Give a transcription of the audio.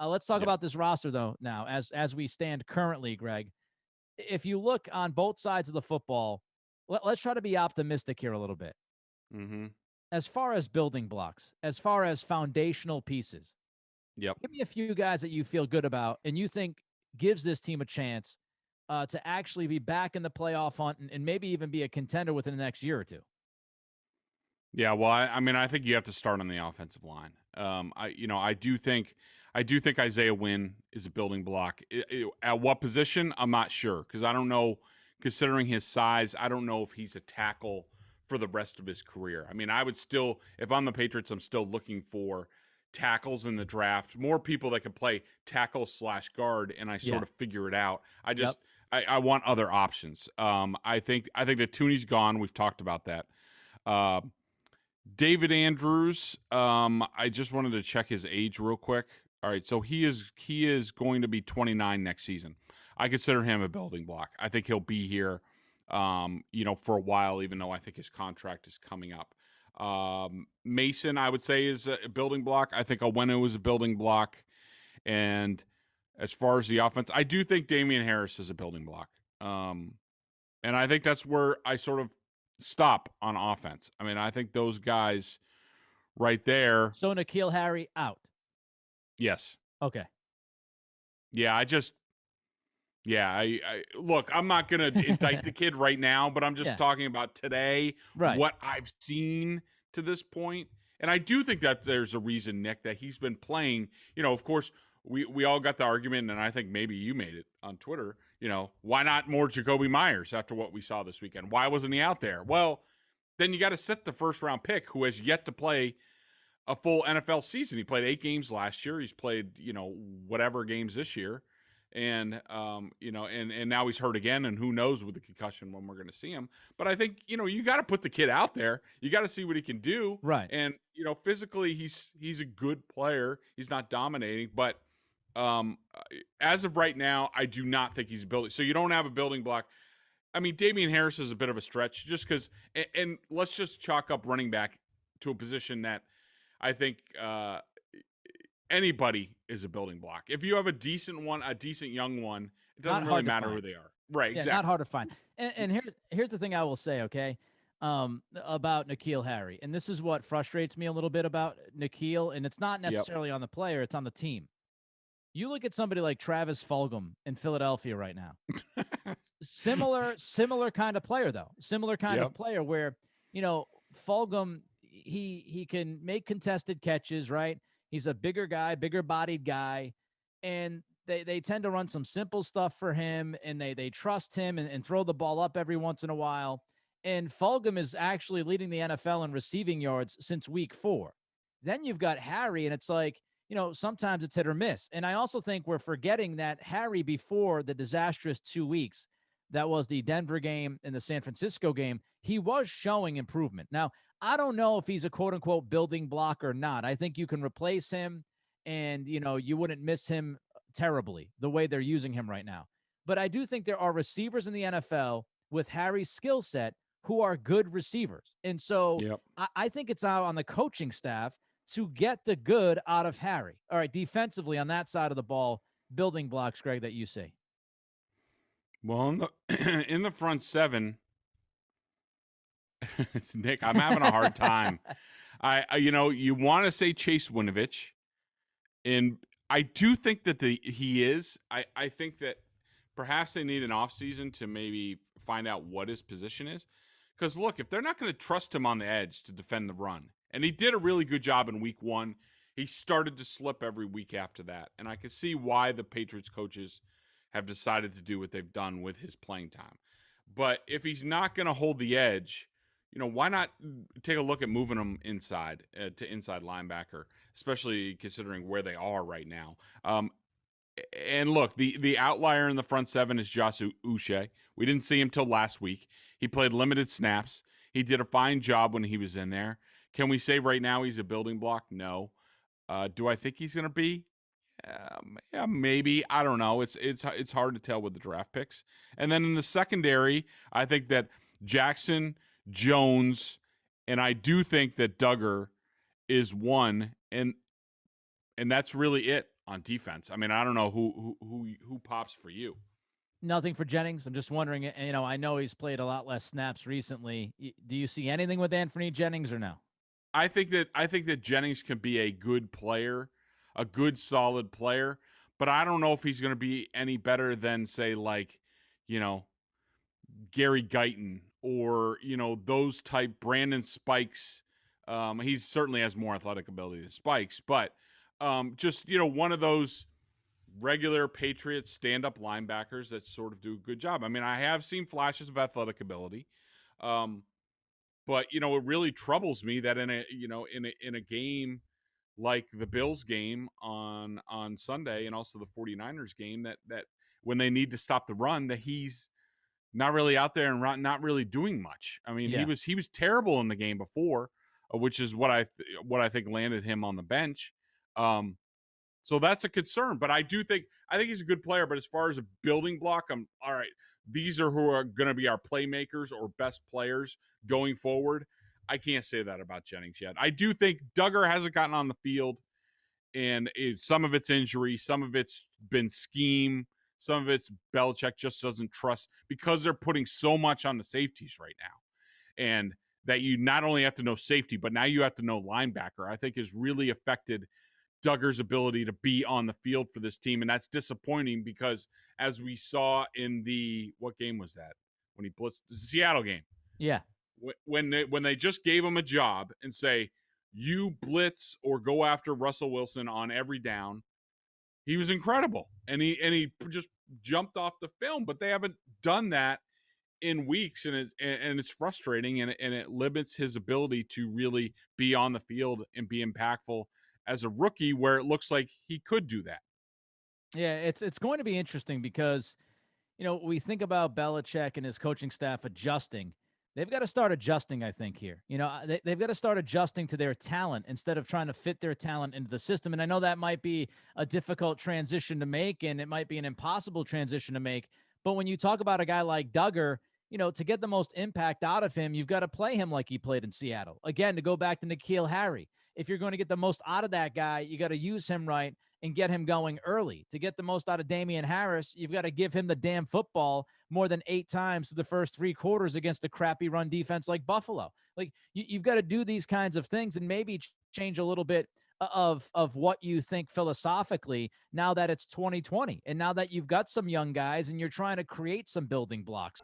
Let's talk about this roster, though, now, as we stand currently, Greg. If you look on both sides of the football, let's try to be optimistic here a little bit. Mm-hmm. As far as building blocks, as far as foundational pieces, Yep. give me a few guys that you feel good about and you think gives this team a chance to actually be back in the playoff hunt and maybe even be a contender within the next year or two. Yeah, well, I mean, I think you have to start on the offensive line. I do think Isaiah Wynn is a building block. At what position, I'm not sure because I don't know. Considering his size, I don't know if he's a tackle for the rest of his career. I mean, I would still, if I'm the Patriots, I'm still looking for tackles in the draft, more people that can play tackle / guard, and I sort of figure it out. I want other options. I think that Tooney's gone. We've talked about that. David Andrews, I just wanted to check his age real quick. All right, so he is going to be 29 next season. I consider him a building block. I think he'll be here, for a while, even though I think his contract is coming up. Mason, I would say, is a building block. I think Owenu is a building block. And as far as the offense, I do think Damian Harris is a building block. And I think that's where I sort of stop on offense. I mean, I think those guys right there. So N'Keal Harry out. Yes. Okay. Yeah, I look, I'm not going to indict the kid right now, but I'm just talking about today, what I've seen to this point. And I do think that there's a reason, Nick, that he's been playing. Of course, we all got the argument, and I think maybe you made it on Twitter. Why not more Jacoby Myers after what we saw this weekend? Why wasn't he out there? Well, then you got to set the first-round pick who has yet to play a full NFL season. He played 8 games last year. He's played, whatever games this year. And, and now he's hurt again, and who knows with the concussion when we're going to see him. But I think, you got to put the kid out there. You got to see what he can do. Right. And, physically, he's a good player. He's not dominating. But as of right now, I do not think he's building. So you don't have a building block. I mean, Damian Harris is a bit of a stretch just because, and let's just chalk up running back to a position that I think anybody is a building block. If you have a decent young one, it doesn't really matter who they are. Right, exactly. Not hard to find. And here's the thing I will say, okay, about N'Keal Harry. And this is what frustrates me a little bit about N'Keal, and it's not necessarily on the player, it's on the team. You look at somebody like Travis Fulgham in Philadelphia right now. Similar kind of player, though. Similar kind of player where, Fulgham, he can make contested catches, right? He's a bigger guy, bigger-bodied guy, and they tend to run some simple stuff for him, and they trust him and throw the ball up every once in a while. And Fulgham is actually leading the NFL in receiving yards since week 4. Then you've got Harry, and it's like, sometimes it's hit or miss. And I also think we're forgetting that Harry, before the disastrous 2 weeks, that was the Denver game and the San Francisco game, he was showing improvement. Now, I don't know if he's a quote-unquote building block or not. I think you can replace him and, you wouldn't miss him terribly the way they're using him right now. But I do think there are receivers in the NFL with Harry's skill set who are good receivers. And so I think it's out on the coaching staff to get the good out of Harry. All right, defensively on that side of the ball, building blocks, Greg, that you see. Well, in the front seven, Nick, I'm having a hard time. You want to say Chase Winovich, and I do think that he is. I think that perhaps they need an offseason to maybe find out what his position is. Because, look, if they're not going to trust him on the edge to defend the run, and he did a really good job in week 1, he started to slip every week after that. And I can see why the Patriots coaches have decided to do what they've done with his playing time. But if he's not going to hold the edge, why not take a look at moving him inside to inside linebacker, especially considering where they are right now. And look, the outlier in the front seven is Josh Usher. We didn't see him till last week. He played limited snaps. He did a fine job when he was in there. Can we say right now he's a building block? No. Do I think he's going to be? Yeah, maybe. I don't know. It's hard to tell with the draft picks. And then in the secondary, I think that Jackson, Jones, and I do think that Duggar is one, and that's really it on defense. I mean, I don't know who pops for you. Nothing for Jennings. I'm just wondering, I know he's played a lot less snaps recently. Do you see anything with Anthony Jennings or no? I think that Jennings can be a good player, a good solid player, but I don't know if he's going to be any better than say like, you know, Gary Guyton or those type Brandon Spikes. He certainly has more athletic ability than Spikes, but just one of those regular Patriots stand-up linebackers that sort of do a good job. I mean, I have seen flashes of athletic ability, but it really troubles me that in a game like the Bills game on Sunday and also the 49ers game that when they need to stop the run that he's not really out there and not really doing much. I mean, Yeah. he was terrible in the game before, which is what I think landed him on the bench. So that's a concern, but I think he's a good player. But as far as a building block, I'm all right. These are who are going to be our playmakers or best players going forward. I can't say that about Jennings yet. I do think Duggar hasn't gotten on the field, and some of it's injury, some of it's been scheme, some of it's Belichick just doesn't trust because they're putting so much on the safeties right now, and that you not only have to know safety, but now you have to know linebacker. I think has really affected Duggar's ability to be on the field for this team, and that's disappointing because as we saw in what game was that when he blitzed the Seattle game? Yeah. When they just gave him a job and say you blitz or go after Russell Wilson on every down, he was incredible, and he just jumped off the film. But they haven't done that in weeks, and it's frustrating, and it limits his ability to really be on the field and be impactful as a rookie, where it looks like he could do that. Yeah, it's going to be interesting because, we think about Belichick and his coaching staff adjusting. They've got to start adjusting, I think, here. They've got to start adjusting to their talent instead of trying to fit their talent into the system. And I know that might be a difficult transition to make, and it might be an impossible transition to make. But when you talk about a guy like Duggar, to get the most impact out of him, you've got to play him like he played in Seattle. Again, to go back to N'Keal Harry, if you're going to get the most out of that guy, you got to use him right and get him going early. To get the most out of Damian Harris, you've got to give him the damn football more than 8 times through the first 3 quarters against a crappy run defense like Buffalo. Like you've got to do these kinds of things and maybe change a little bit of what you think philosophically now that it's 2020 and now that you've got some young guys and you're trying to create some building blocks.